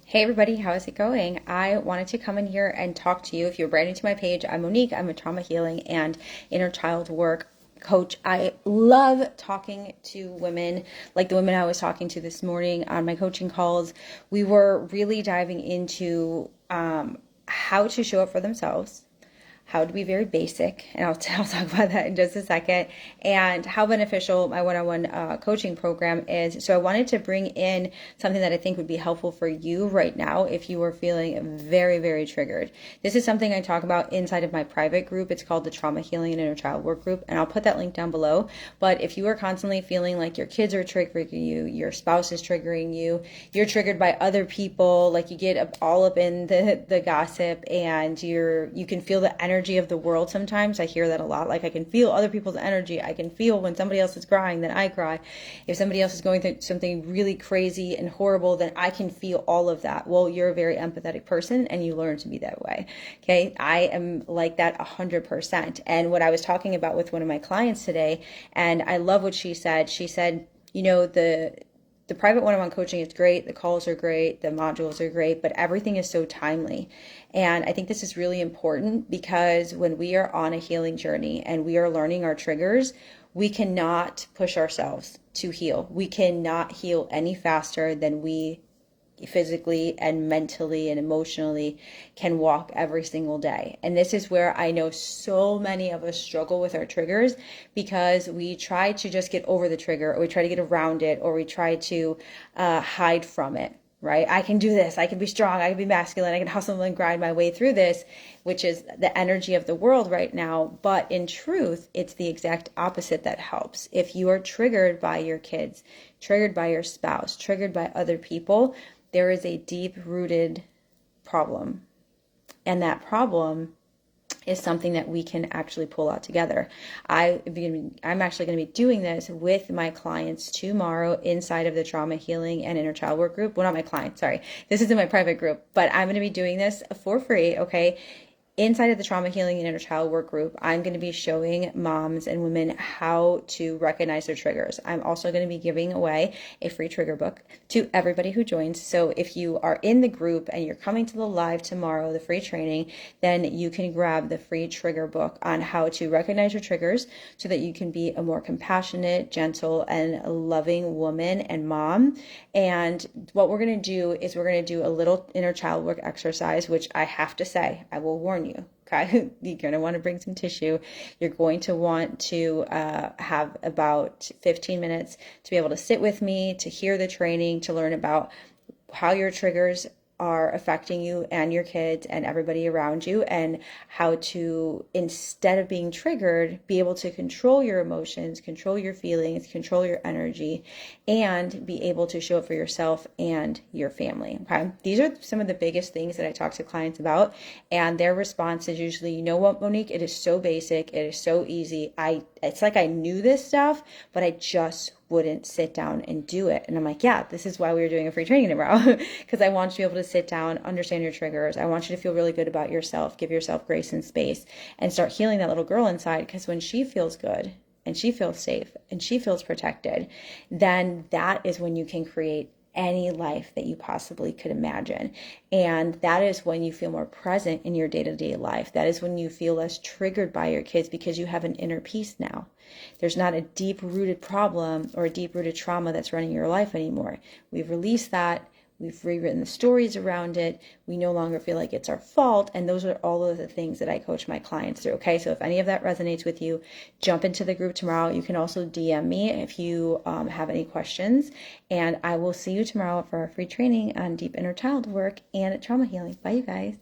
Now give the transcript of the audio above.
Hey everybody, how is it going? I wanted to come in here and talk to you. If you're brand new to my page, I'm Monique. I'm a trauma healing and inner child work coach. I love talking to women like the women I was talking to this morning on my coaching calls. We were really diving into how to show up for themselves, how to be very basic, and I'll talk about that in just a second, and how beneficial my one-on-one coaching program is. So I wanted to bring in something that I think would be helpful for you right now if you are feeling very, very triggered. This is something I talk about inside of my private group. It's called the Trauma Healing and Inner Child Work Group, and I'll put that link down below. But if you are constantly feeling like your kids are triggering you, your spouse is triggering you, you're triggered by other people, like you get all up in the gossip, and you can feel the energy of the world sometimes. I hear that a lot. Like, I can feel other people's energy. I can feel when somebody else is crying, then I cry. If somebody else is going through something really crazy and horrible, then I can feel all of that. Well, you're a very empathetic person and you learn to be that way. Okay. I am like that 100%. And what I was talking about with one of my clients today, and I love what she said, the private one-on-one coaching is great. The calls are great. The modules are great, but everything is so timely. And I think this is really important because when we are on a healing journey and we are learning our triggers, we cannot push ourselves to heal. We cannot heal any faster than we physically and mentally and emotionally can walk every single day. And this is where I know so many of us struggle with our triggers because we try to just get over the trigger, or we try to get around it, or we try to hide from it. Right? I can do this. I can be strong. I can be masculine. I can hustle and grind my way through this, which is the energy of the world right now. But in truth, it's the exact opposite that helps. If you are triggered by your kids, triggered by your spouse, triggered by other people, there is a deep-rooted problem. And that problem is something that we can actually pull out together. I'm actually going to be doing this with my clients tomorrow inside of the Trauma Healing and Inner Child Work Group. Well, not my clients, sorry. This is in my private group, but I'm going to be doing this for free, okay? Inside of the Trauma Healing and Inner Child Work Group, I'm going to be showing moms and women how to recognize their triggers. I'm also going to be giving away a free trigger book to everybody who joins. So if you are in the group and you're coming to the live tomorrow, the free training, then you can grab the free trigger book on how to recognize your triggers so that you can be a more compassionate, gentle, and loving woman and mom. And what we're going to do is we're going to do a little inner child work exercise, which I have to say, I will warn you. Okay, you're going to want to bring some tissue. You're going to want to have about 15 minutes to be able to sit with me, to hear the training, to learn about how your triggers are affecting you and your kids and everybody around you, and how to, instead of being triggered, be able to control your emotions, control your feelings, control your energy, and be able to show up for yourself and your family. Okay, these are some of the biggest things that I talk to clients about, and their response is usually, you know what, Monique, it is so basic, it is so easy. It's like I knew this stuff, but I just wouldn't sit down and do it. And I'm like, yeah, this is why we were doing a free training tomorrow, because I want you to be able to sit down, understand your triggers. I want you to feel really good about yourself, give yourself grace and space, and start healing that little girl inside. Because when she feels good and she feels safe and she feels protected, then that is when you can create any life that you possibly could imagine. And that is when you feel more present in your day-to-day life. That is when you feel less triggered by your kids because you have an inner peace now. There's not a deep-rooted problem or a deep-rooted trauma that's running your life anymore. We've released that. We've rewritten the stories around it. We no longer feel like it's our fault. And those are all of the things that I coach my clients through. Okay, so if any of that resonates with you, jump into the group tomorrow. You can also DM me if you have any questions. And I will see you tomorrow for our free training on deep inner child work and trauma healing. Bye, you guys.